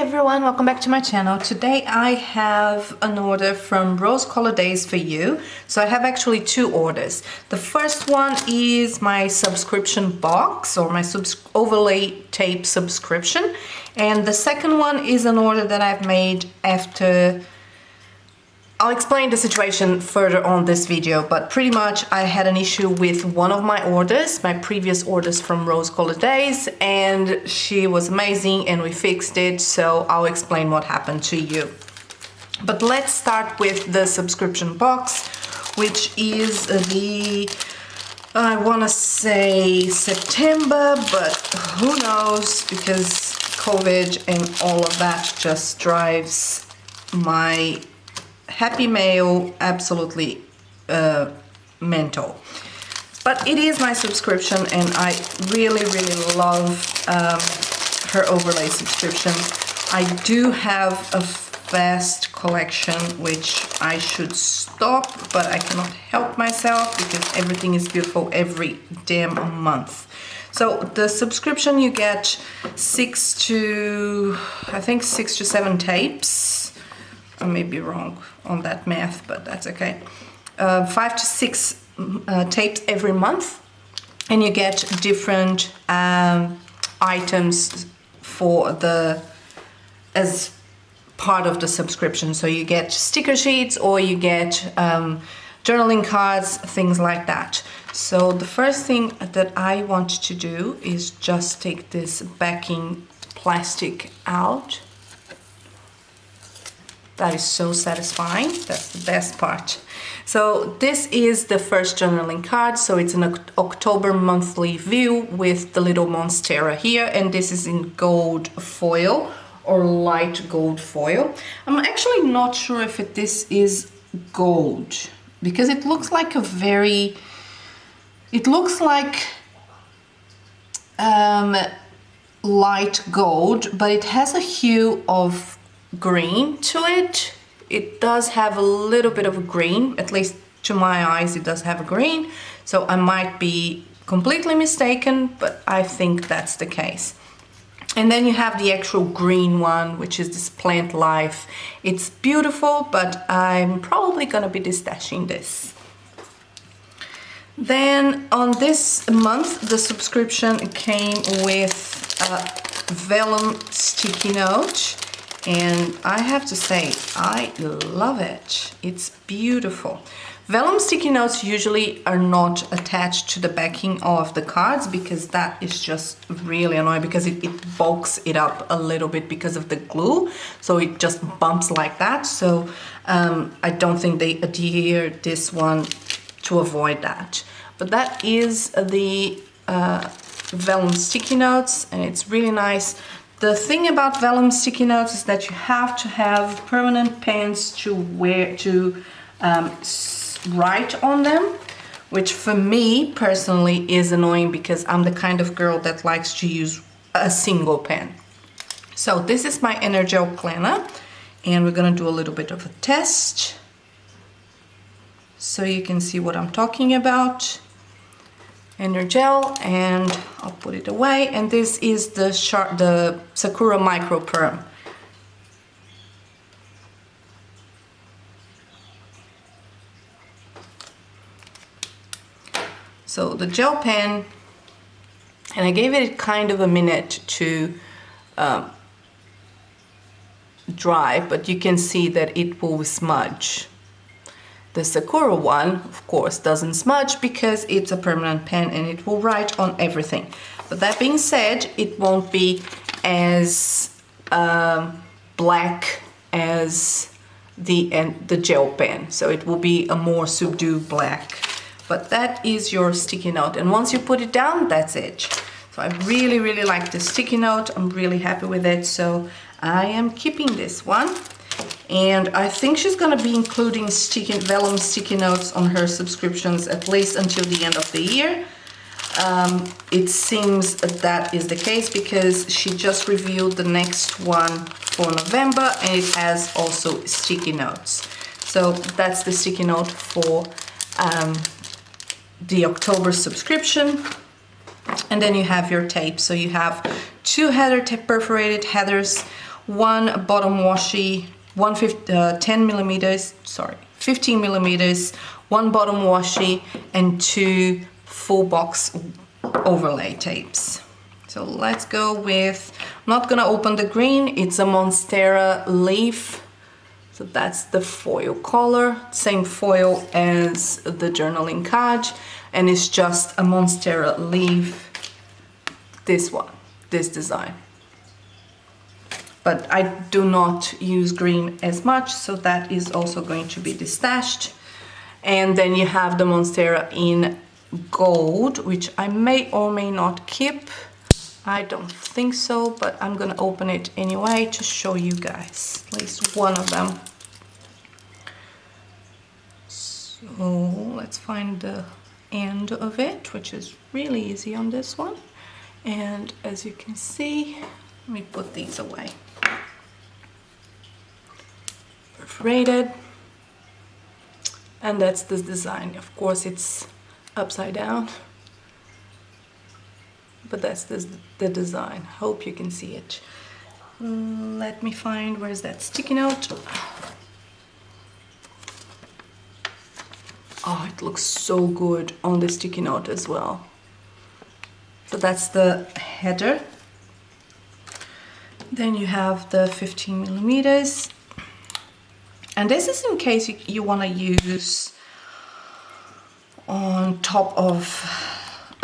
everyone, welcome back to my channel. Today I have an order from rose-colored Daze for you. So I have actually two orders. The first one is my subscription box or my overlay tape subscription, and the second one is an order that I've made after. I'll explain the situation further on this video, but pretty much I had an issue with one of my orders, my previous orders from rose-colored Daze, and she was amazing and we fixed it, so I'll explain what happened to you. But let's start with the subscription box, which is the, I want to say September, but who knows, because COVID and all of that just drives my Happy Mail absolutely mental. But it is my subscription and I really love her overlay subscription. I do have a vast collection which I should stop, but I cannot help myself because everything is beautiful every damn month. So the subscription, you get 6 to 7 tapes. I may be wrong on that math, but that's okay. 5 to 6 tapes every month, and you get different items for as part of the subscription. So you get sticker sheets or you get journaling cards, things like that. So the first thing that I want to do is just take this backing plastic out. That is so satisfying. That's the best part. So this is the first journaling card. So it's an October monthly view with the little monstera here, and this is in gold foil or light gold foil. I'm actually not sure if this is gold because it looks like light gold, but it has a hue of green to it. It does have a little bit of a green, at least to my eyes it does have a green, so I might be completely mistaken, but I think that's the case. And then you have the actual green one, which is this plant life. It's beautiful, but I'm probably gonna be destashing this. Then on this month the subscription came with a vellum sticky note. And I have to say, I love it. It's beautiful. Vellum sticky notes usually are not attached to the backing of the cards because that is just really annoying because it bulks it up a little bit because of the glue. So it just bumps like that. So I don't think they adhere this one to avoid that. But that is the vellum sticky notes, and it's really nice. The thing about vellum sticky notes is that you have to have permanent pens to write on them, which for me personally is annoying because I'm the kind of girl that likes to use a single pen. So this is my Energel planner, and we're gonna do a little bit of a test so you can see what I'm talking about. Energel, and I'll put it away, and this is the Sakura Micro Perm. So the gel pen, and I gave it kind of a minute to dry, but you can see that it will smudge. The Sakura one, of course, doesn't smudge because it's a permanent pen and it will write on everything. But that being said, it won't be as black as the gel pen. So it will be a more subdued black. But that is your sticky note. And once you put it down, that's it. So I really like the sticky note. I'm really happy with it. So I am keeping this one. And I think she's gonna be including vellum sticky notes on her subscriptions at least until the end of the year. It seems that is the case because she just reviewed the next one for November, and it has also sticky notes. So that's the sticky note for the October subscription. And then you have your tape. So you have two perforated headers, one bottom washi, 10 millimeters, sorry, 15 millimeters, one bottom washi, and 2 full box overlay tapes. So let's go with, I'm not gonna open the green, it's a Monstera leaf. So that's the foil color, same foil as the journaling card, and it's just a Monstera leaf, this one, this design. But I do not use green as much, so that is also going to be destashed. And then you have the Monstera in gold, which I may or may not keep. I don't think so, but I'm gonna open it anyway to show you guys at least one of them. So let's find the end of it, which is really easy on this one. And as you can see, let me put these away. Perforated. And that's the design. Of course, it's upside down. But that's the design. Hope you can see it. Let me find, where's that sticky note? Oh, it looks so good on the sticky note as well. So that's the header. Then you have the 15 millimeters. And this is in case you want to use on top of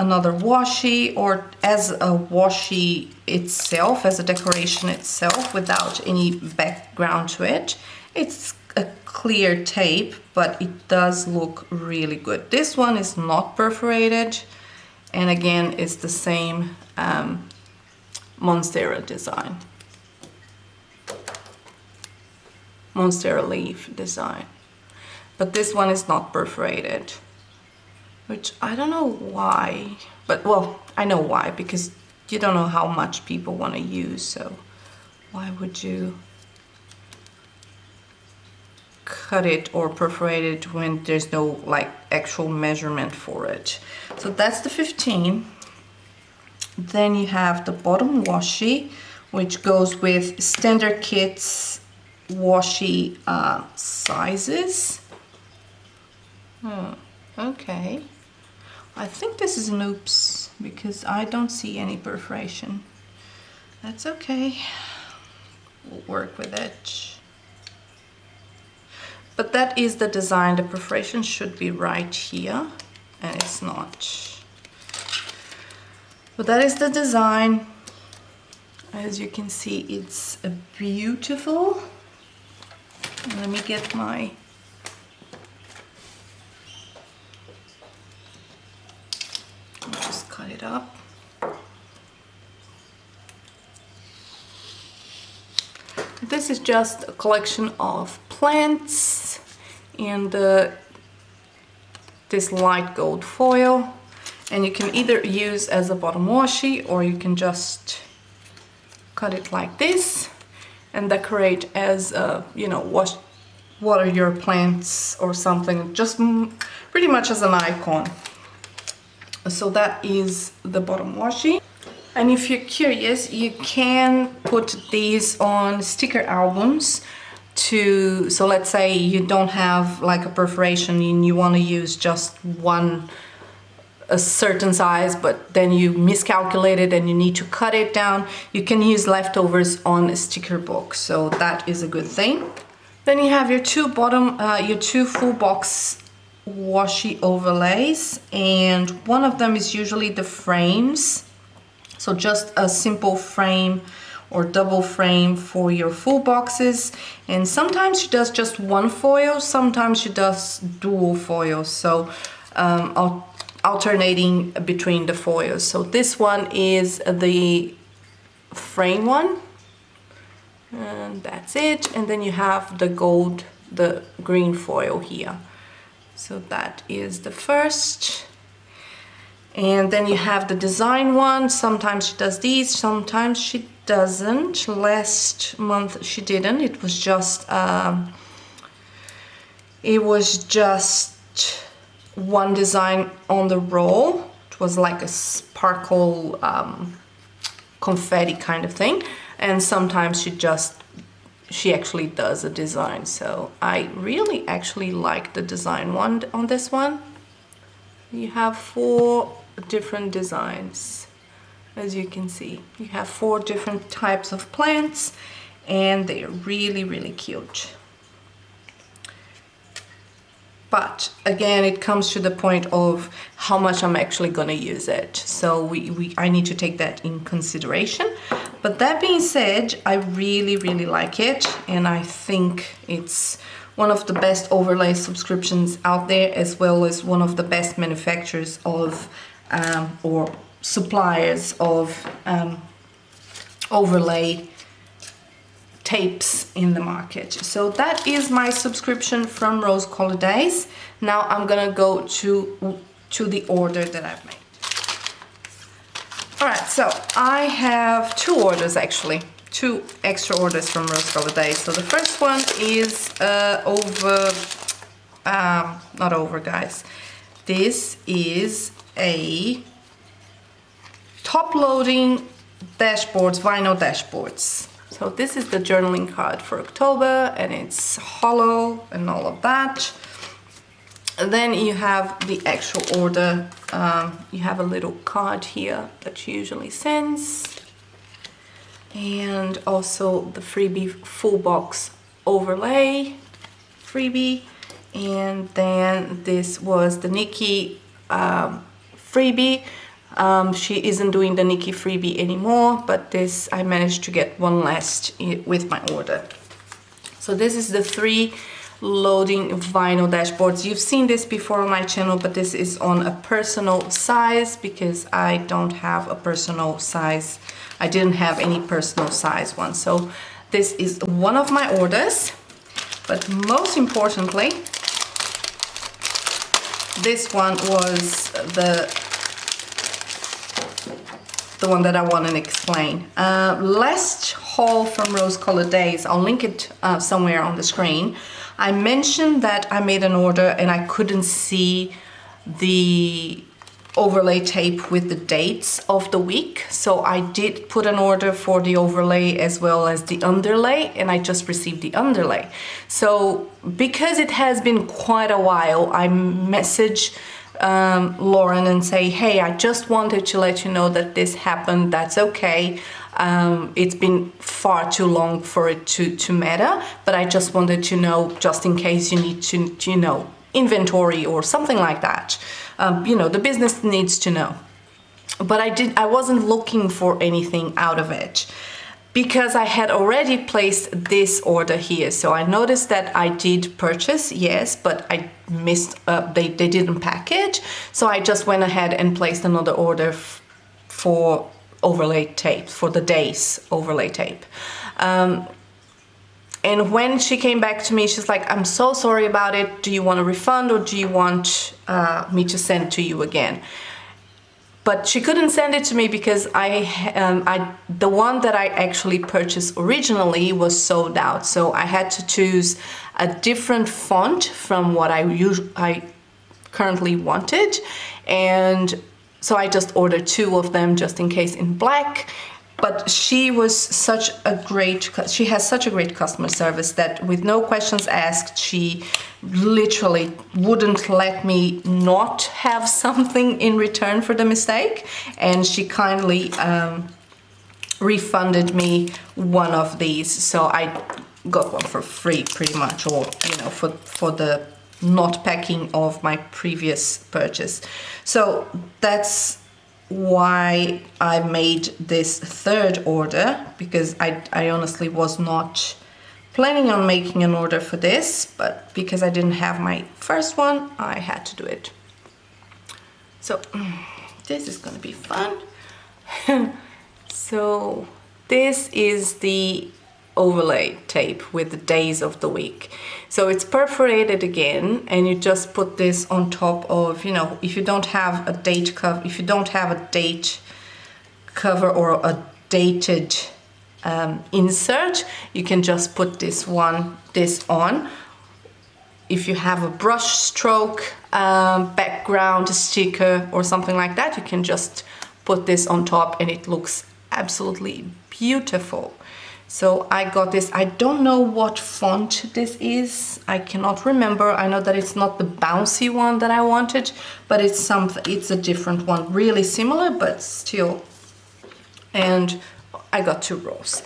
another washi, or as a washi itself, as a decoration itself, without any background to it. It's a clear tape, but it does look really good. This one is not perforated, and again, it's the same Monstera design. Monstera leaf design. But this one is not perforated, which I don't know why, but well, I know why, because you don't know how much people want to use, so why would you cut it or perforate it when there's no like actual measurement for it? So that's the 15. Then you have the bottom washi, which goes with standard kits washi sizes. Okay. I think this is an oops, because I don't see any perforation. That's okay. We'll work with it. But that is the design. The perforation should be right here, and it's not. But that is the design. As you can see, it's beautiful. Let me get my just cut it up. This is just a collection of plants and this light gold foil, and you can either use as a bottom washi, or you can just cut it like this and decorate as you know, water your plants or something, just pretty much as an icon. So that is the bottom washi. And if you're curious, you can put these on sticker albums to, so let's say you don't have like a perforation and you want to use just one, a certain size, but then you miscalculated and you need to cut it down, you can use leftovers on a sticker book. So that is a good thing. Then you have your two full box washi overlays, and one of them is usually the frames. So just a simple frame or double frame for your full boxes. And sometimes she does just one foil, sometimes she does dual foils. So alternating between the foils. So this one is the frame one. And that's it. And then you have the gold, the green foil here. So that is the first. And then you have the design one. Sometimes she does these, sometimes she doesn't. Last month she didn't. It was just one design on the roll. It was like a sparkle confetti kind of thing. and sometimes she actually does a design. So I really actually like the design one on this one. You have 4 different designs. As you can see, you have 4 different types of plants, and they're really, really cute. But again, it comes to the point of how much I'm actually gonna use it. So I need to take that in consideration. But that being said, I really, really like it. And I think it's one of the best overlay subscriptions out there, as well as one of the best manufacturers of, or suppliers of overlay tapes in the market. So that is my subscription from Rose-Colored Daze. Now I'm gonna go to the order that I've made. All right, so I have 2 orders actually, 2 extra orders from Rose-Colored Daze. So the first one is not over, guys. This is a top-loading dashboards, vinyl dashboards. So this is the journaling card for October, and it's hollow and all of that. And then you have the actual order. You have a little card here that she usually sends. And also the freebie full box overlay freebie. And then this was the Nikki freebie. She isn't doing the Nikki freebie anymore, but this I managed to get one last with my order. So this is the 3 loading vinyl dashboards. You've seen this before on my channel, but this is on a personal size because I don't have a personal size. I didn't have any personal size one. So this is one of my orders, but most importantly, this one was the one that I want to explain. Last haul from Rose-Colored Daze, I'll link it somewhere on the screen. I mentioned that I made an order and I couldn't see the overlay tape with the dates of the week. So I did put an order for the overlay as well as the underlay, and I just received the underlay. So because it has been quite a while, I messaged Lauren and say, hey, I just wanted to let you know that this happened. That's okay. It's been far too long for it to matter, but I just wanted to know, just in case you need to you know, inventory or something like that. You know, the business needs to know. But I wasn't looking for anything out of it, because I had already placed this order here. So I noticed that I did purchase, yes, but I missed, they didn't pack it. So I just went ahead and placed another order for overlay tape, for the Daze overlay tape. And when she came back to me, she's like, I'm so sorry about it. Do you want a refund, or do you want me to send it to you again? But she couldn't send it to me because the one that I actually purchased originally was sold out. So I had to choose a different font from what I currently wanted. And so I just ordered 2 of them just in case in black. But she has such a great customer service that with no questions asked, she literally wouldn't let me not have something in return for the mistake. And she kindly refunded me one of these. So I got one for free pretty much, or, you know, for the not packing of my previous purchase. So that's why I made this 3rd order, because I honestly was not planning on making an order for this, but because I didn't have my first one, I had to do it. So this is gonna be fun. So this is the overlay tape with the days of the week. So it's perforated again, and you just put this on top of, you know, if you don't have a date cover or a dated insert, you can just put this on. If you have a brush stroke background sticker or something like that, you can just put this on top, and it looks absolutely beautiful. So I got this. I don't know what font this is. I cannot remember. I know that it's not the bouncy one that I wanted, but it's something, it's a different one, really similar, but still. And I got 2 rolls.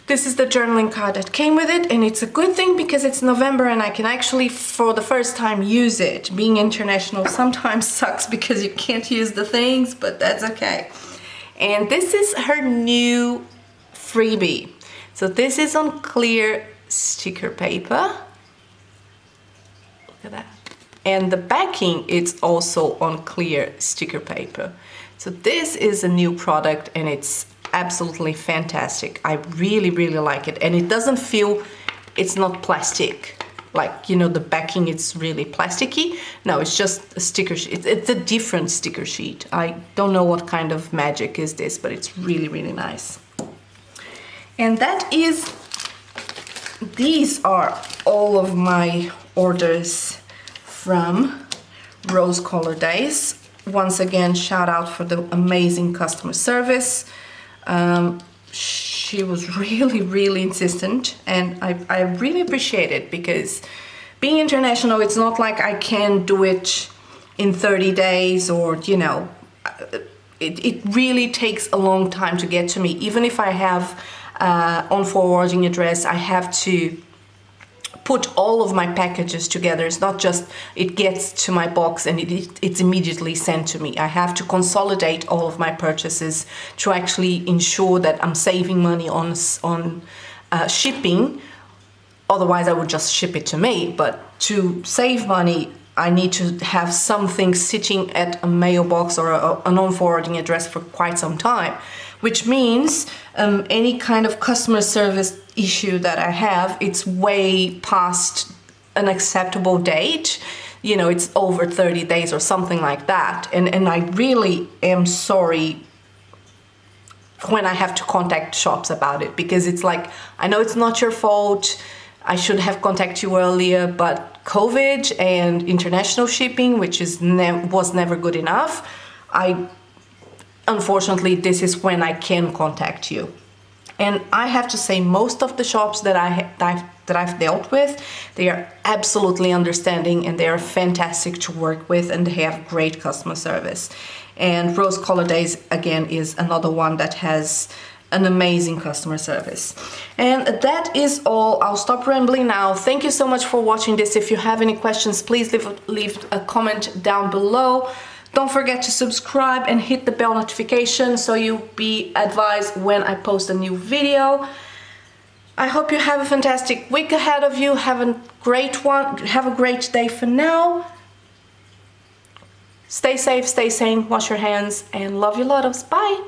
This is the journaling card that came with it, and it's a good thing because it's November and I can actually, for the first time, use it. Being international sometimes sucks because you can't use the things, but that's okay. And this is her new freebie. So this is on clear sticker paper. Look at that. And the backing, it's also on clear sticker paper. So this is a new product and it's absolutely fantastic. I really, really like it. And it doesn't feel, it's not plastic. Like, you know, the backing, it's really plasticky. No, it's just a sticker sheet. It's a different sticker sheet. I don't know what kind of magic is this, but it's really, really nice. And that is, these are all of my orders from Rose Color Daze. Once again, shout out for the amazing customer service. She was really, really insistent, and I really appreciate it because being international, it's not like I can do it in 30 days or, you know, it really takes a long time to get to me. Even if I have on forwarding address, I have to put all of my packages together. It's not just it gets to my box and it's immediately sent to me. I have to consolidate all of my purchases to actually ensure that I'm saving money on shipping. Otherwise, I would just ship it to me. But to save money, I need to have something sitting at a mailbox or an on-forwarding address for quite some time, which means any kind of customer service issue that I have, it's way past an acceptable date. You know, it's over 30 days or something like that. And I really am sorry when I have to contact shops about it, because it's like, I know it's not your fault. I should have contacted you earlier, but COVID and international shipping, which is was never good enough, unfortunately, this is when I can contact you. And I have to say, most of the shops that I've dealt with, they are absolutely understanding and they are fantastic to work with and they have great customer service. And Rose Color Daze, again, is another one that has an amazing customer service. And that is all. I'll stop rambling now. Thank you so much for watching this. If you have any questions, please leave a comment down below. Don't forget to subscribe and hit the bell notification so you'll be advised when I post a new video. I hope you have a fantastic week ahead of you. Have a great one. Have a great day for now. Stay safe, stay sane, wash your hands, and love you lots. Bye.